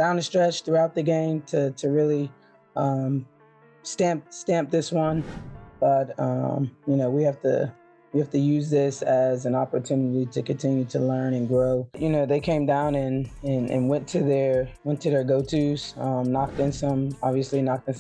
down the stretch throughout the game to really stamp this one. But you know, we have to use this as an opportunity to continue to learn and grow. You know, they came down and went to their go-tos, knocked in some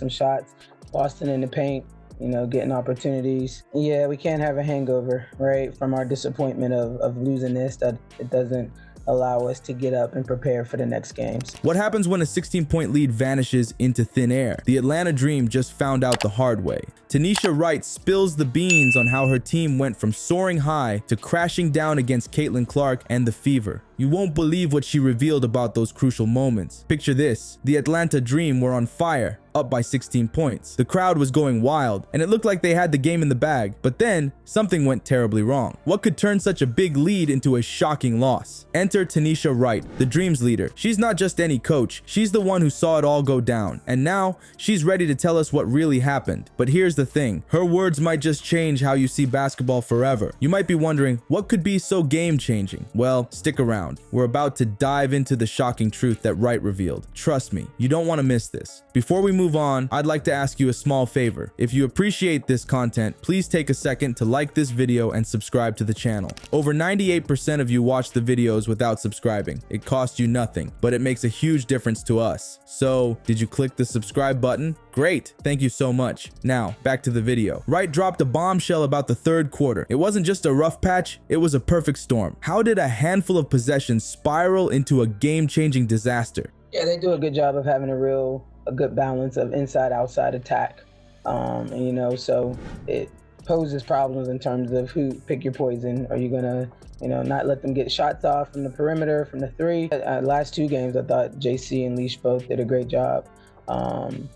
shots. Boston in the paint, you know, getting opportunities. Yeah, we can't have a hangover, right, from our disappointment of losing this, that it doesn't allow us to get up and prepare for the next games. What happens when a 16-point lead vanishes into thin air? The Atlanta Dream just found out the hard way. Tanisha Wright spills the beans on how her team went from soaring high to crashing down against Caitlin Clark and the Fever. You won't believe what she revealed about those crucial moments. Picture this: the Atlanta Dream were on fire, up by 16 points. The crowd was going wild, and it looked like they had the game in the bag. But then, something went terribly wrong. What could turn such a big lead into a shocking loss? Enter Tanisha Wright, the Dream's leader. She's not just any coach, she's the one who saw it all go down. And now, she's ready to tell us what really happened. But here's the thing, her words might just change how you see basketball forever. You might be wondering, what could be so game-changing? Well, stick around. We're about to dive into the shocking truth that Wright revealed. Trust me, you don't want to miss this. Before we move on, I'd like to ask you a small favor. If you appreciate this content, please take a second to like this video and subscribe to the channel. Over 98% of you watch the videos without subscribing. It costs you nothing, but it makes a huge difference to us. So, did you click the subscribe button? Great, thank you so much. Now, back to the video. Wright dropped a bombshell about the third quarter. It wasn't just a rough patch, it was a perfect storm. How did a handful of possessions spiral into a game-changing disaster? Yeah, they do a good job of having a good balance of inside-outside attack. And, you know, so it poses problems in terms of who pick your poison. Are you gonna, you know, not let them get shots off from the perimeter, from the three? Last two games, I thought JC and Leash both did a great job,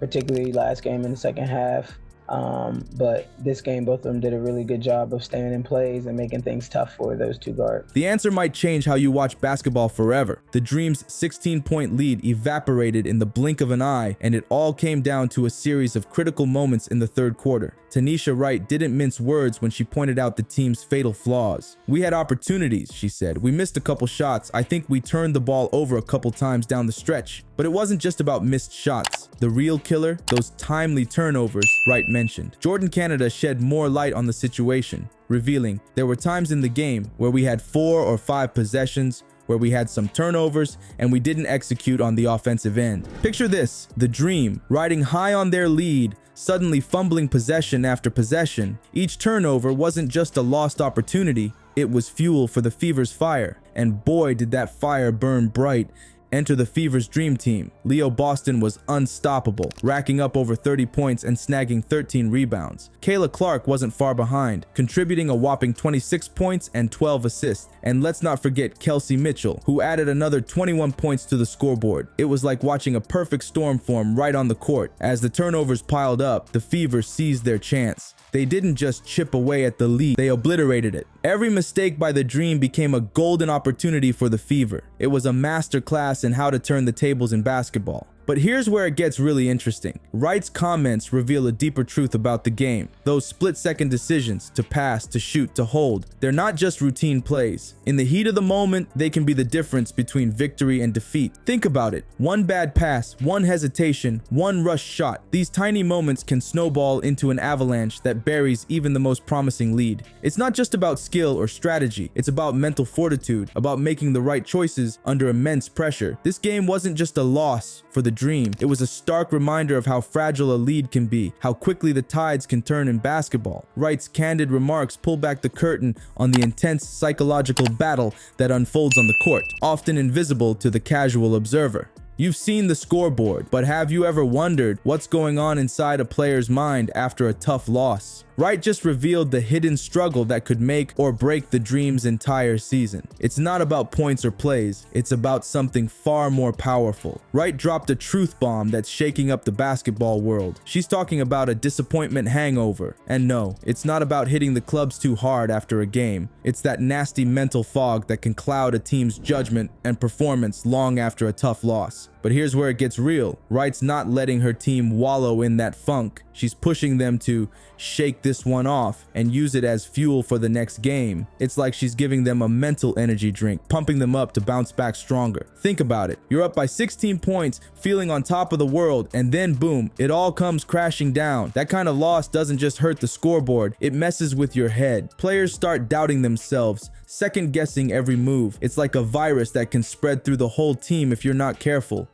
particularly last game in the second half. But this game, both of them did a really good job of staying in plays and making things tough for those two guards. The answer might change how you watch basketball forever. The Dream's 16-point lead evaporated in the blink of an eye, and it all came down to a series of critical moments in the third quarter. Tanisha Wright didn't mince words when she pointed out the team's fatal flaws. "We had opportunities," she said. "We missed a couple shots. I think we turned the ball over a couple times down the stretch." But it wasn't just about missed shots. The real killer, those timely turnovers, Wright mentioned. Jordan Canada shed more light on the situation, revealing there were times in the game where we had 4 or 5 possessions, where we had some turnovers, and we didn't execute on the offensive end. Picture this: the Dream, riding high on their lead, suddenly fumbling possession after possession. Each turnover wasn't just a lost opportunity, it was fuel for the Fever's fire. And boy, did that fire burn bright. Enter the Fever's dream team. Leo Boston was unstoppable, racking up over 30 points and snagging 13 rebounds. Kayla Clark wasn't far behind, contributing a whopping 26 points and 12 assists. And let's not forget Kelsey Mitchell, who added another 21 points to the scoreboard. It was like watching a perfect storm form right on the court. As the turnovers piled up, the Fever seized their chance. They didn't just chip away at the lead, they obliterated it. Every mistake by the Dream became a golden opportunity for the Fever. It was a masterclass in how to turn the tables in basketball. But here's where it gets really interesting. Wright's comments reveal a deeper truth about the game. Those split-second decisions, to pass, to shoot, to hold, they're not just routine plays. In the heat of the moment, they can be the difference between victory and defeat. Think about it. One bad pass, one hesitation, one rushed shot. These tiny moments can snowball into an avalanche that buries even the most promising lead. It's not just about skill or strategy. It's about mental fortitude, about making the right choices under immense pressure. This game wasn't just a loss for the Dream. It was a stark reminder of how fragile a lead can be, how quickly the tides can turn in basketball. Wright's candid remarks pull back the curtain on the intense psychological battle that unfolds on the court, often invisible to the casual observer. You've seen the scoreboard, but have you ever wondered what's going on inside a player's mind after a tough loss? Wright just revealed the hidden struggle that could make or break the Dream's entire season. It's not about points or plays, it's about something far more powerful. Wright dropped a truth bomb that's shaking up the basketball world. She's talking about a disappointment hangover. And no, it's not about hitting the clubs too hard after a game. It's that nasty mental fog that can cloud a team's judgment and performance long after a tough loss. loss. But here's where it gets real. Wright's not letting her team wallow in that funk. She's pushing them to shake this one off and use it as fuel for the next game. It's like she's giving them a mental energy drink, pumping them up to bounce back stronger. Think about it. You're up by 16 points, feeling on top of the world, and then boom, it all comes crashing down. That kind of loss doesn't just hurt the scoreboard, it messes with your head. Players start doubting themselves, second guessing every move. It's like a virus that can spread through the whole team if you're not careful.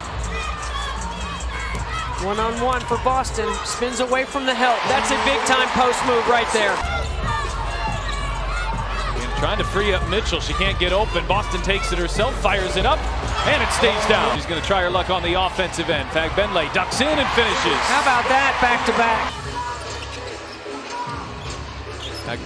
One-on-one for Boston, spins away from the help. That's a big-time post move right there. And trying to free up Mitchell, she can't get open. Boston takes it herself, fires it up, and it stays down. She's going to try her luck on the offensive end. Benley ducks in and finishes. How about that, back-to-back?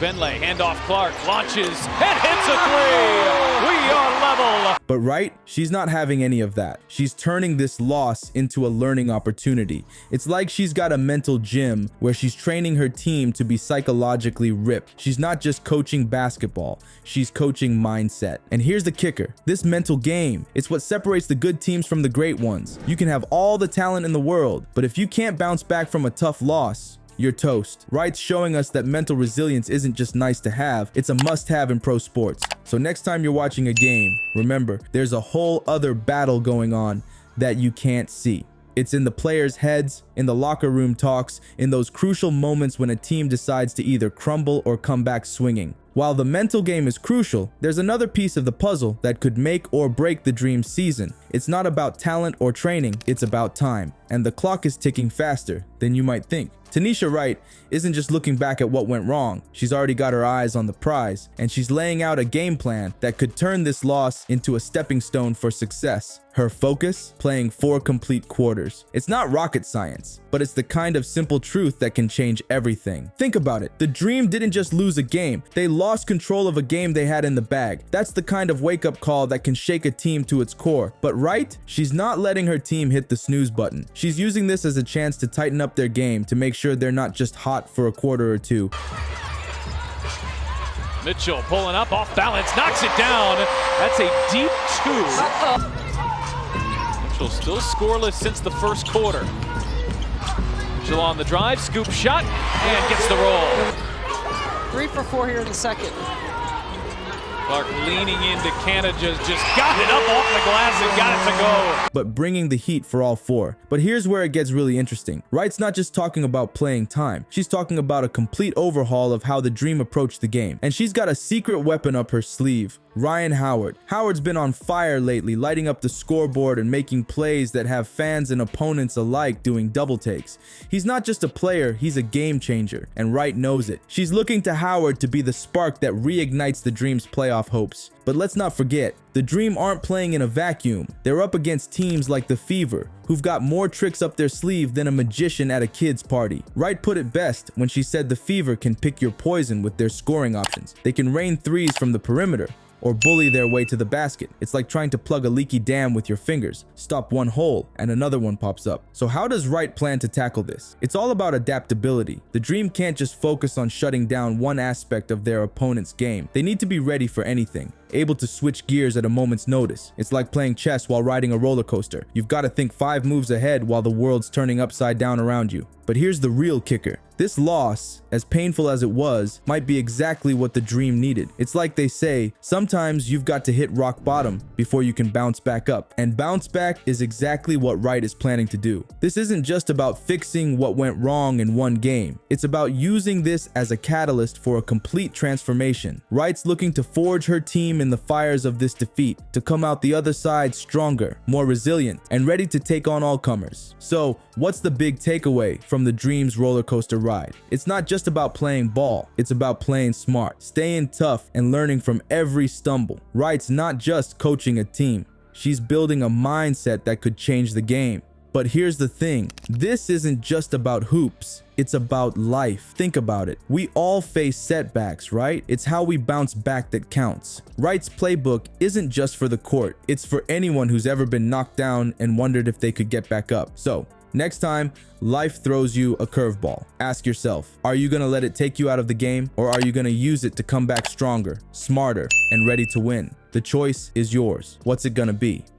Benley, handoff Clark, launches, and hits a three! We are level! But Wright, she's not having any of that. She's turning this loss into a learning opportunity. It's like she's got a mental gym where she's training her team to be psychologically ripped. She's not just coaching basketball, she's coaching mindset. And here's the kicker. This mental game, it's what separates the good teams from the great ones. You can have all the talent in the world, but if you can't bounce back from a tough loss, you're toast. Wright's showing us that mental resilience isn't just nice to have, it's a must-have in pro sports. So next time you're watching a game, remember, there's a whole other battle going on that you can't see. It's in the players' heads, in the locker room talks, in those crucial moments when a team decides to either crumble or come back swinging. While the mental game is crucial, there's another piece of the puzzle that could make or break the Dream's season. It's not about talent or training, it's about time. And the clock is ticking faster than you might think. Tanisha Wright isn't just looking back at what went wrong. She's already got her eyes on the prize, and she's laying out a game plan that could turn this loss into a stepping stone for success. Her focus? Playing 4 complete quarters. It's not rocket science, but it's the kind of simple truth that can change everything. Think about it. The Dream didn't just lose a game. They lost control of a game they had in the bag. That's the kind of wake-up call that can shake a team to its core. But Wright, she's not letting her team hit the snooze button. She's using this as a chance to tighten up their game to make sure they're not just hot for a quarter or two. Mitchell pulling up off balance, knocks it down. That's a deep 2. Mitchell still scoreless since the first quarter. Mitchell on the drive, scoop shot, and gets the roll. 3 for 4 here in the second. Clark leaning into Canada, just got it up off the glass and got it to go. But bringing the heat for all 4. But here's where it gets really interesting. Wright's not just talking about playing time. She's talking about a complete overhaul of how the Dream approached the game. And she's got a secret weapon up her sleeve. Ryan Howard. Howard's been on fire lately, lighting up the scoreboard and making plays that have fans and opponents alike doing double takes. He's not just a player, he's a game changer, and Wright knows it. She's looking to Howard to be the spark that reignites the Dream's playoff hopes. But let's not forget, the Dream aren't playing in a vacuum. They're up against teams like the Fever, who've got more tricks up their sleeve than a magician at a kid's party. Wright put it best when she said the Fever can pick your poison with their scoring options. They can rain threes from the perimeter, or bully their way to the basket. It's like trying to plug a leaky dam with your fingers. Stop one hole and another one pops up. So how does Wright plan to tackle this? It's all about adaptability. The Dream can't just focus on shutting down one aspect of their opponent's game. They need to be ready for anything, able to switch gears at a moment's notice. It's like playing chess while riding a roller coaster. You've got to think 5 moves ahead while the world's turning upside down around you. But here's the real kicker. This loss, as painful as it was, might be exactly what the Dream needed. It's like they say, sometimes you've got to hit rock bottom before you can bounce back up. And bounce back is exactly what Wright is planning to do. This isn't just about fixing what went wrong in one game. It's about using this as a catalyst for a complete transformation. Wright's looking to forge her team in the fires of this defeat, to come out the other side stronger, more resilient, and ready to take on all comers. So, what's the big takeaway from the Dream's roller coaster ride? It's not just about playing ball, it's about playing smart, staying tough, and learning from every stumble. Wright's not just coaching a team, she's building a mindset that could change the game. But here's the thing, this isn't just about hoops, it's about life. Think about it. We all face setbacks, right? It's how we bounce back that counts. Wright's playbook isn't just for the court, it's for anyone who's ever been knocked down and wondered if they could get back up. So, next time life throws you a curveball, ask yourself, are you gonna let it take you out of the game, or are you gonna use it to come back stronger, smarter, and ready to win? The choice is yours. What's it gonna be?